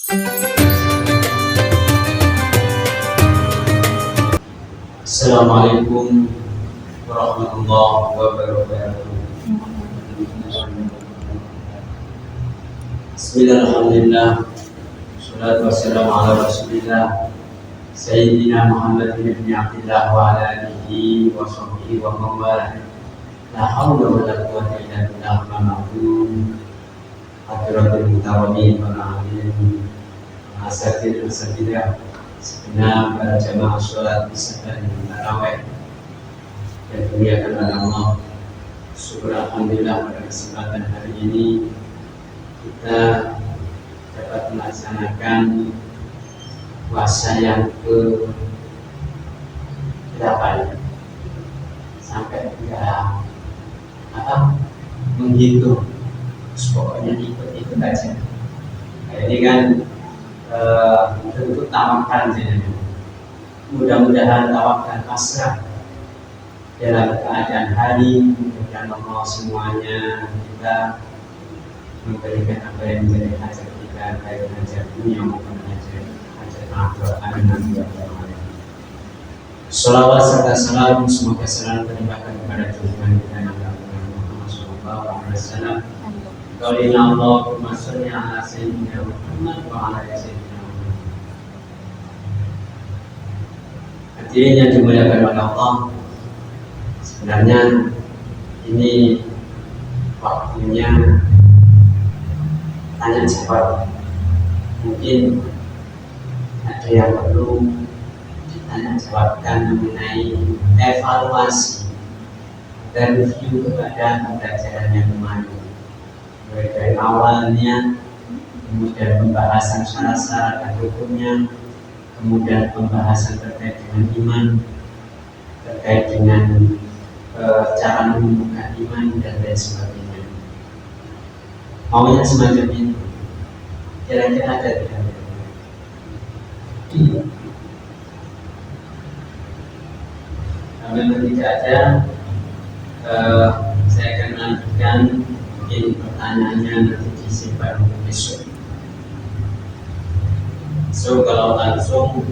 Assalamualaikum warahmatullahi wabarakatuh. Bismillahirrahmanirrahim. Salatu wassalamu ala rasulillah Sayyidina Muhammad bin Abdillah wa ala alihi wa sahbihi wa mawalah. La hawla wa la quwwata illa billah al-azim. Hadratul mutawamin wa na'amin Asyatir asyatirah segenap para jamaah sholat isya dan tarawih yang dimuliakan oleh Allah. Syukur alhamdulillah pada kesempatan hari ini kita dapat melaksanakan puasa yang ke-8 sampai menghitung. Pokoknya ikut aja. Nah, ini kan tentu tawakan jadi. Mudah-mudahan tawakan pasrah dalam keadaan hari dan Allah semuanya kita memberikan apa yang menjadi hajat kita, baik hajat dunia maupun hajat akhirat. Amin ya rabbal alamin. Shalawat serta salam semoga selalu terlimpahkan kepada Tuhan kita Nabi Muhammad SAW. Qaulina Allahumma sholli ala sayyidina Muhammad wa ala ali sayyidina Muhammad. Hadirin yang dimuliakan oleh Allah, sebenarnya ini waktunya tanya jawab. Mungkin ada yang perlu ditanya jawabkan mengenai evaluasi dan review kepada pembelajaran yang kemarin, mulai dari awalnya, kemudian pembahasan syarat-syarat dan hukumnya, kemudian pembahasan terkait dengan iman, terkait dengan cara membuka iman dan lain sebagainya. Maunya semacam itu. Kira-kira ada tidak? Kalau tidak ada, saya akan lanjutkan. Mungkin pertanyaannya nanti disimpan untuk besok. So kalau langsung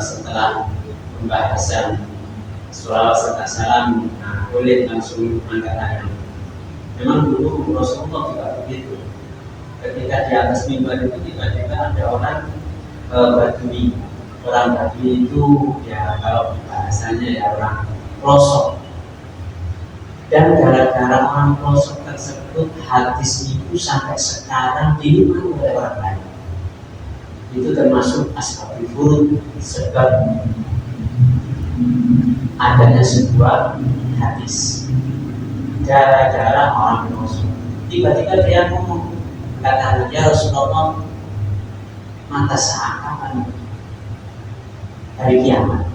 setelah pembahasan soal serta salam, boleh langsung angkat tangan. Memang dulu Rasulullah juga begitu. Ketika di atas mimbar itu tiba-tiba ada orang Badui. Orang Badui itu ya kalau bahasanya ya orang pelosok. Dan gara-gara orang pelosok tersebut, hadis itu sampai sekarang diimani oleh orang lain. Itu termasuk ashabul furud, sebab adanya sebuah hadis. Gara-gara orang pelosok, tiba-tiba dia ngomong, kata ya Rasulullah, mata seakan hari kiamat.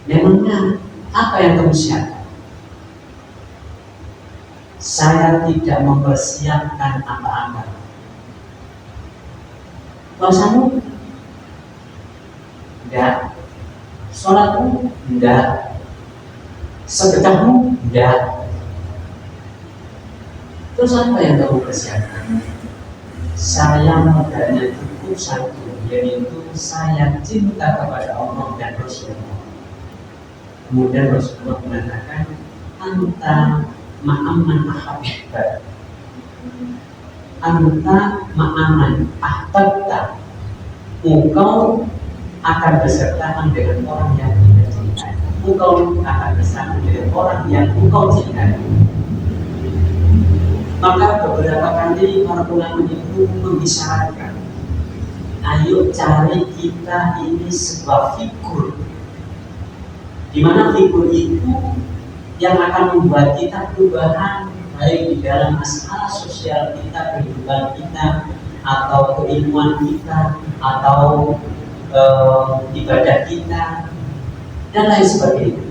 Memangnya apa yang kamu siapkan? Saya tidak mempersiapkan apa-apa. Puasamu? Enggak. Sholatmu? Enggak. Sedekahmu? Enggak. Terus apa yang kamu persiapkan? Saya modalnya cukup satu, yaitu saya cinta kepada Allah dan Rasulullah. Kemudian Rasulullah mengatakan, anta ma'aman ahabba, anta ma'aman ahbabta, engkau akan beserta dengan orang yang tidak cintai. Engkau akan bersama dengan orang yang engkau cintai. Maka beberapa kali para ulama itu mengisyaratkan, ayo cari kita ini sebuah figur, di mana figur itu yang akan membuat kita perubahan, baik di dalam masalah sosial kita, kehidupan kita, atau keilmuan kita, atau ibadah kita, dan lain sebagainya.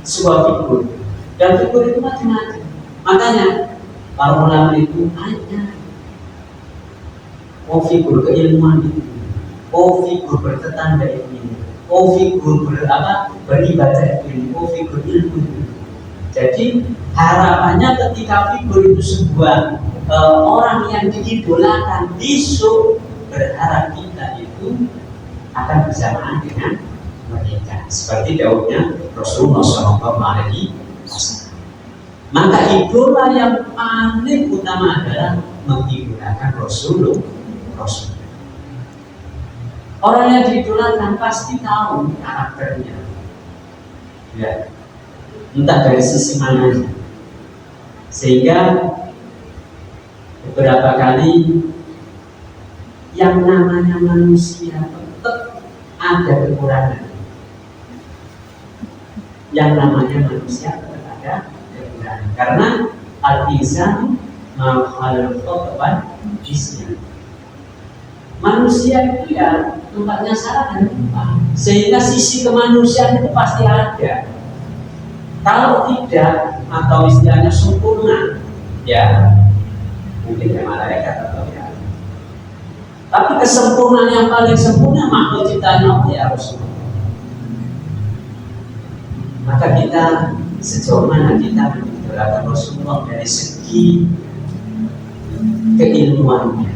Sebuah figur, dan figur itu macam-macam. Makanya para ulama itu ada figur keilmuan itu, figur bertetangga itu, figur beribadah itu, figur ilmu itu. Jadi harapannya ketika figur itu sebuah orang yang diidolakan besok berharap kita itu akan bersamaan dengan mereka, seperti Daudnya Rasulullah SAW. Maka idola yang paling utama adalah mengidolakan Rasulullah. Orang yang diidolakan pasti tahu karakternya, ya, entah dari sisi mananya, sehingga beberapa kali yang namanya manusia tetap ada kekurangan. Yang namanya manusia tetap ada kekurangan, karena al-insan makhluk isnya. Manusia itu ya tempatnya salah dan lupa, sehingga sisi kemanusiaan itu pasti ada. Kalau tidak, atau istilahnya sempurna, ya mungkin ya malaikat atau ya. Tapi kesempurnaan yang paling sempurna makhluk ciptaan Allah ya Rasulullah. Maka kita sejauh mana kita mengidolakan Rasulullah dari segi keilmuannya,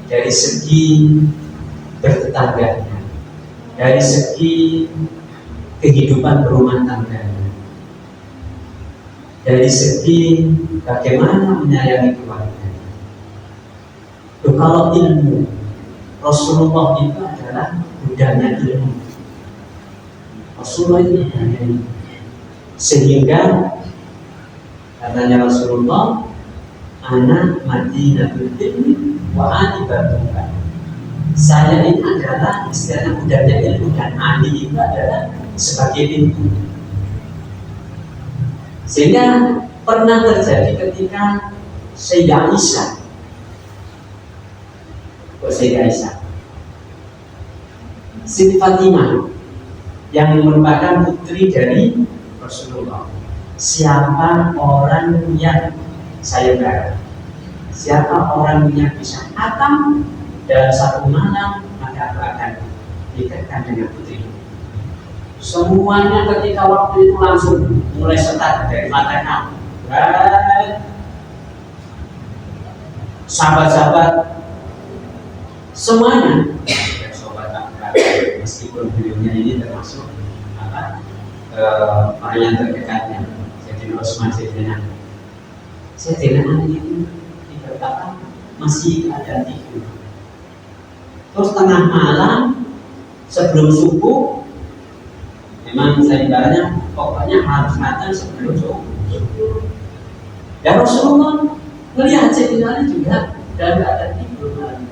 dari segi bertetangganya, dari segi kehidupan berumah tangganya, dari segi bagaimana menyayangi keluarga. Kalau ilmu, Rasulullah itu adalah budaya ilmu. Rasulullah itu budaya ilmu. Sehingga katanya Rasulullah, anak Madinatul ilmi wa anibatuka. Saya ini adalah istilahnya budaya ilmu, dan Ali itu adalah sebagai pintu. Sehingga pernah terjadi ketika Sayyidah Aisyah, Siti Fatimah yang merupakan putri dari Rasulullah. Siapa orang yang sayembara, siapa orang yang bisa hatam dalam satu malam, maka aku akan nikahkan dengan putri. Semuanya ketika waktu itu langsung mulai setat dari mata kamu. Sahabat-sahabat semuanya, meskipun beliaunya ini termasuk orang yang terdekatnya, Sayyidina Utsman, Sayyidina Ali itu dikatakan masih ada tidur. Terus tengah malam sebelum subuh, memang sayembaranya pokoknya harus matang sebelum subuh. Dan Rasulullah melihat Sayyidina Ali juga dan tidak ada tidur lagi.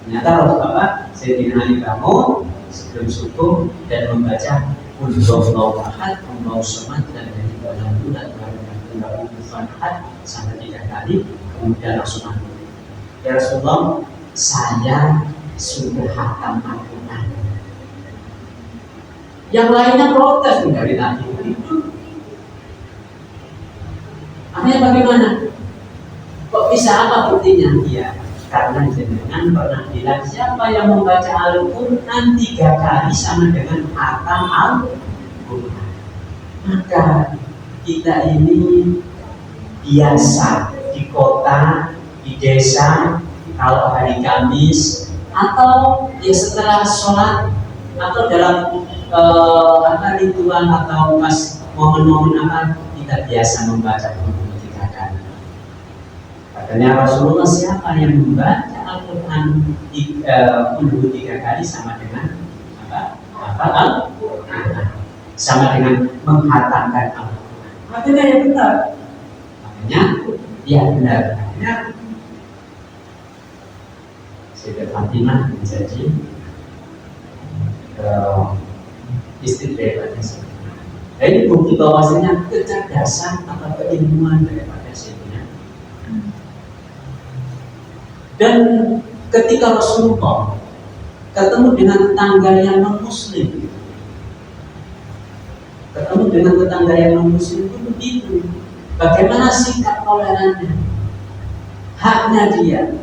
Ternyata Rasulullah Sayyidina Ali bangun sebelum subuh dan membaca Qul huwallahu ahad, Allahu samad, dan dari dalam bulan baru Al-Fatihah sampai 3 kali, kemudian langsung mandi. Ya Rasulullah, saya sudah hatam Al-Quran. Yang lainnya protes dari tadi itu. Akhirnya bagaimana? Kok bisa apa buktinya? Iya, karena jenengan pernah bilang siapa yang membaca Al-Quran 3 kali sama dengan hatam Al-Quran. Maka kita ini biasa di kota, di desa, kalau hari Kamis atau ya setelah sholat atau dalam ritual atau pas momen-momen apa, kita biasa membaca 3 kali. Katanya Rasulullah, siapa yang membaca Al-Quran 3 kali sama dengan apa? Al-Quran, sama dengan menghatamkan Al-Quran. Makanya ya benar. Makanya ya benar. Makanya Sayyidah Fatimah menjadi istri daripada Sayyidina. Nah, ini bukti bahwasanya kecerdasan atau keilmuan daripada Sayyidina. Dan ketika Rasulullah ketemu dengan tetangga yang non-muslim, itu begitu. Bagaimana sikap tolerannya, haknya dia.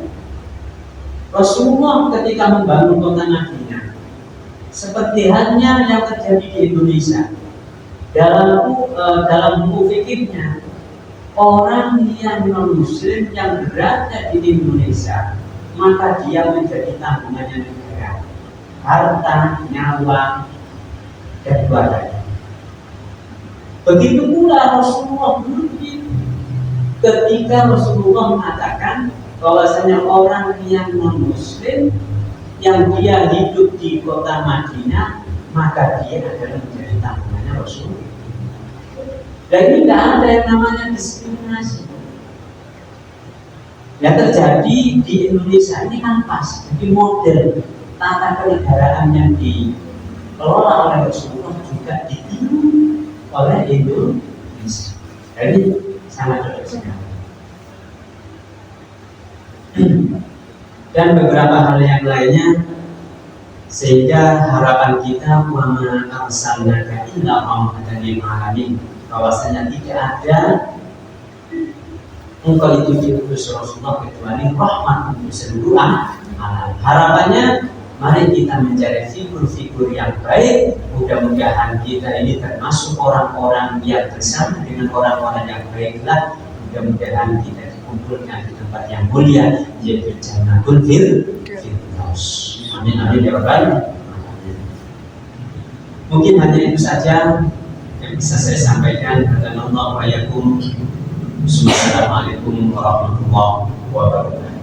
Rasulullah ketika membangun kota Madinah, seperti halnya yang terjadi di Indonesia, dalam buku fikihnya orang yang non-muslim yang berada di Indonesia, maka dia menjadi tanggungannya negara, harta, nyawa, dan keluarga. Begitu pula Rasulullah dulu ketika Rasulullah mengatakan bahwasanya orang yang non-muslim yang dia hidup di kota Madinah, maka dia adalah menjadi tanggungannya Rasulullah. Dan ini tidak ada yang namanya diskriminasi. Yang terjadi di Indonesia ini kan pas, jadi model tata kenegaraan yang dikelola oleh Rasulullah juga ditiru oleh Indonesia. Jadi sangat cocok sekali. Dan beberapa hal yang lainnya, sehingga harapan kita wa ma arsalnaka illa rahmatan lil alamin, bahwasanya tidak ada engkau itu diutus Rasulullah kecuali rahmat untuk seluruh alam. Harapannya mari kita mencari figur-figur yang baik. Mudah-mudahan kita ini termasuk orang-orang yang bersama dengan orang-orang yang baiklah. Mudah-mudahan kita dikumpulkan di tempat yang mulia, yaitu Jannatul Firdaus. Amin amin ya rabbal alamin. Mungkin hanya itu saja yang bisa saya sampaikan. Assalamualaikum warahmatullahi wabarakatuh.